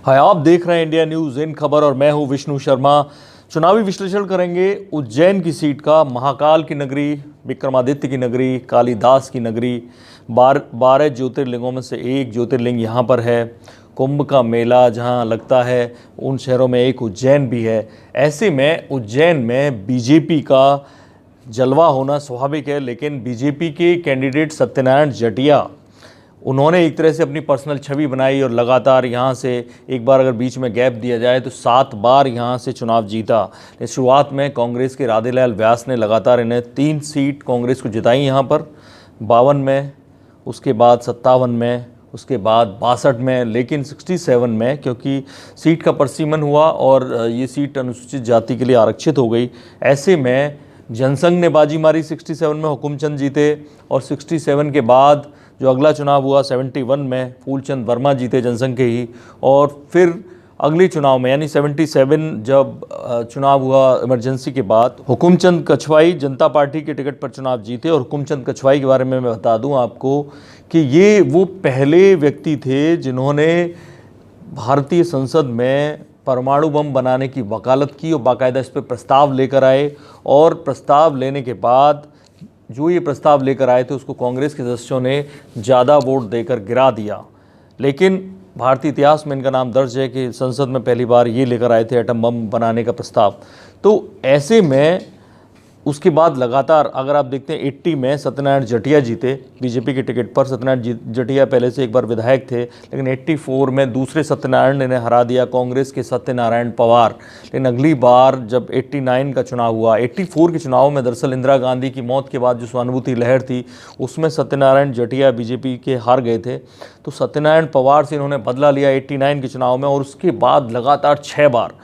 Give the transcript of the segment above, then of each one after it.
हाय, आप देख रहे हैं इंडिया न्यूज़ इन खबर और मैं हूं विष्णु शर्मा। चुनावी विश्लेषण करेंगे उज्जैन की सीट का। महाकाल की नगरी, विक्रमादित्य की नगरी, कालिदास की नगरी, 12 ज्योतिर्लिंगों में से एक ज्योतिर्लिंग यहाँ पर है। कुंभ का मेला जहाँ लगता है, उन शहरों में एक उज्जैन भी है। ऐसे में उज्जैन में बीजेपी का जलवा होना स्वाभाविक है, लेकिन बीजेपी के कैंडिडेट सत्यनारायण जटिया, उन्होंने एक तरह से अपनी पर्सनल छवि बनाई और लगातार यहाँ से, एक बार अगर बीच में गैप दिया जाए तो 7 बार यहाँ से चुनाव जीता। शुरुआत में कांग्रेस के राधेलाल व्यास ने लगातार इन्हें 3 सीट कांग्रेस को जिताई यहाँ पर, 52 में, उसके बाद 57 में, उसके बाद 62 में, लेकिन 67 में क्योंकि सीट का परसीमन हुआ और ये सीट अनुसूचित जाति के लिए आरक्षित हो गई। ऐसे में जनसंघ ने बाजी मारी, 67 में हुकुमचंद जीते और 67 के बाद जो अगला चुनाव हुआ 71 में फूलचंद वर्मा जीते जनसंघ के ही। और फिर अगले चुनाव में यानी 77 जब चुनाव हुआ इमरजेंसी के बाद, हुकुमचंद कछवाई जनता पार्टी के टिकट पर चुनाव जीते। और हुकुमचंद कछवाई के बारे में मैं बता दूं आपको कि ये वो पहले व्यक्ति थे जिन्होंने भारतीय संसद में परमाणु बम बनाने की वकालत की और बाकायदा इस पर प्रस्ताव लेकर आए। और प्रस्ताव लेने के बाद जो ये प्रस्ताव लेकर आए थे उसको कांग्रेस के सदस्यों ने ज़्यादा वोट देकर गिरा दिया। लेकिन भारतीय इतिहास में इनका नाम दर्ज है कि संसद में पहली बार ये लेकर आए थे एटम बम बनाने का प्रस्ताव। तो ऐसे में उसके बाद लगातार अगर आप देखते हैं 80 में सत्यनारायण जटिया जीते बीजेपी के टिकट पर। सत्यनारायण जटिया पहले से एक बार विधायक थे, लेकिन 84 में दूसरे सत्यनारायण ने हरा दिया कांग्रेस के सत्यनारायण पवार। लेकिन अगली बार जब 89 का चुनाव हुआ, 84 के चुनाव में दरअसल इंदिरा गांधी की मौत के बाद जो सहानुभूति लहर थी उसमें सत्यनारायण जटिया बीजेपी के हार गए थे। तो सत्यनारायण पवार से इन्होंने बदला लिया 89 के चुनाव में। और उसके बाद लगातार 6 बार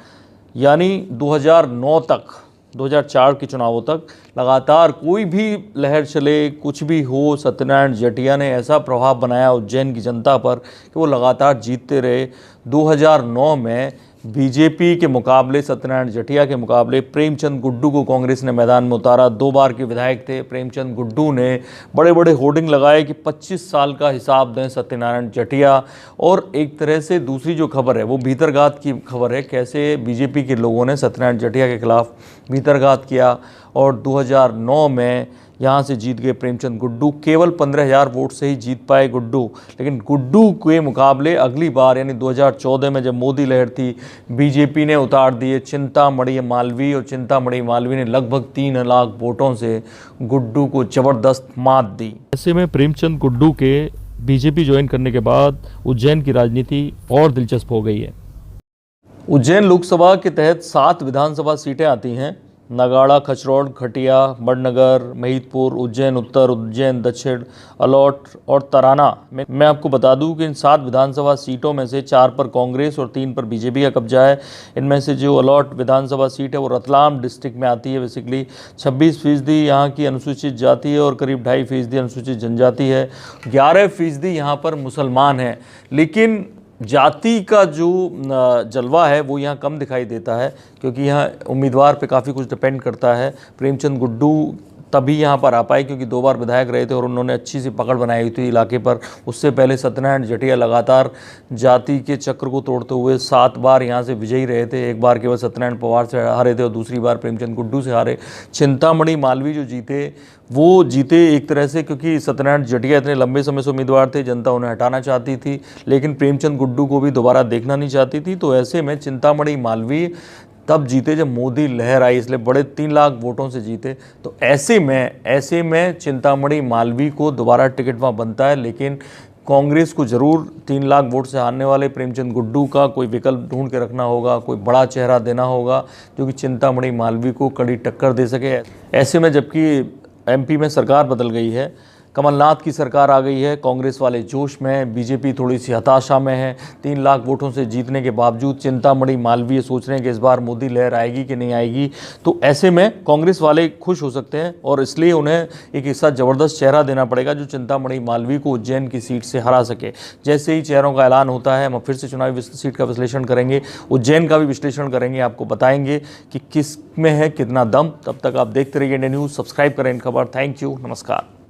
यानी 2009 तक, 2004 के चुनावों तक लगातार कोई भी लहर चले, कुछ भी हो, सत्यनारायण जटिया ने ऐसा प्रभाव बनाया उज्जैन की जनता पर कि वो लगातार जीतते रहे। 2009 में बीजेपी के मुकाबले, सत्यनारायण जटिया के मुकाबले प्रेमचंद गुड्डू को कांग्रेस ने मैदान में उतारा। 2 बार के विधायक थे प्रेमचंद गुड्डू ने बड़े बड़े होर्डिंग लगाए कि 25 साल का हिसाब दें सत्यनारायण जटिया। और एक तरह से दूसरी जो खबर है वो भीतरघात की खबर है, कैसे बीजेपी के लोगों ने सत्यनारायण जटिया के खिलाफ भीतरघात किया। और 2009 में यहाँ से जीत गए प्रेमचंद गुड्डू। केवल 15,000 वोट से ही जीत पाए गुड्डू। लेकिन गुड्डू के मुकाबले अगली बार यानी 2014 में जब मोदी लहर थी, बीजेपी ने उतार दिए चिंतामणि मालवीय। और चिंतामणि मालवीय ने लगभग 3 लाख वोटों से गुड्डू को जबरदस्त मात दी। ऐसे में प्रेमचंद गुड्डू के बीजेपी ज्वाइन करने के बाद उज्जैन की राजनीति और दिलचस्प हो गई है। उज्जैन लोकसभा के तहत 7 विधानसभा सीटें आती हैं। नगाड़ा, खचरौड़, खटिया, बड़नगर, महिदपुर, उज्जैन उत्तर, उज्जैन दक्षिण, अलौट और तराना। मैं आपको बता दूं कि इन 7 विधानसभा सीटों में से 4 पर कांग्रेस और 3 पर बीजेपी का कब्जा है। इनमें से जो अलौट विधानसभा सीट है वो रतलाम डिस्ट्रिक्ट में आती है। बेसिकली 26% यहाँ की अनुसूचित जाति है और करीब 2.5% अनुसूचित जनजाति है। 11% यहाँ पर मुसलमान हैं। लेकिन जाति का जो जलवा है वो यहाँ कम दिखाई देता है, क्योंकि यहाँ उम्मीदवार पे काफ़ी कुछ डिपेंड करता है। प्रेमचंद गुड्डू तभी यहाँ पर आ पाए क्योंकि 2 बार विधायक रहे थे और उन्होंने अच्छी सी पकड़ बनाई हुई थी इलाके पर। उससे पहले सत्यनारायण जटिया लगातार जाति के चक्र को तोड़ते हुए 7 बार यहाँ से विजयी रहे थे। एक बार केवल सत्यनारायण पवार से हारे थे और दूसरी बार प्रेमचंद गुड्डू से हारे। चिंतामणि मालवीय जो जीते वो जीते एक तरह से क्योंकि सत्यनारायण जटिया इतने लंबे समय से उम्मीदवार थे, जनता उन्हें हटाना चाहती थी, लेकिन प्रेमचंद गुड्डू को भी दोबारा देखना नहीं चाहती थी। तो ऐसे में चिंतामणि मालवीय तब जीते जब मोदी लहर आई, इसलिए बड़े 3 लाख वोटों से जीते। तो ऐसे में चिंतामणि मालवीय को दोबारा टिकट वहाँ बनता है। लेकिन कांग्रेस को जरूर 3 लाख वोट से हारने वाले प्रेमचंद गुड्डू का कोई विकल्प ढूंढ के रखना होगा, कोई बड़ा चेहरा देना होगा जो कि चिंतामणि मालवीय को कड़ी टक्कर दे सके। ऐसे में जबकि एमपी में सरकार बदल गई है, कमलनाथ की सरकार आ गई है, कांग्रेस वाले जोश में है, बीजेपी थोड़ी सी हताशा में है। 3 लाख वोटों से जीतने के बावजूद चिंतामणि मालवीय सोच रहे हैं कि इस बार मोदी लहर आएगी कि नहीं आएगी। तो ऐसे में कांग्रेस वाले खुश हो सकते हैं और इसलिए उन्हें एक ऐसा ज़बरदस्त चेहरा देना पड़ेगा जो चिंतामणि मालवीय को उज्जैन की सीट से हरा सके। जैसे ही चेहरों का ऐलान होता है हम फिर से चुनावी सीट का विश्लेषण करेंगे, उज्जैन का भी विश्लेषण करेंगे, आपको बताएंगे कि किस में है कितना दम। तब तक आप देखते रहिए इंडिया न्यूज़, सब्सक्राइब करें इन खबर। थैंक यू, नमस्कार।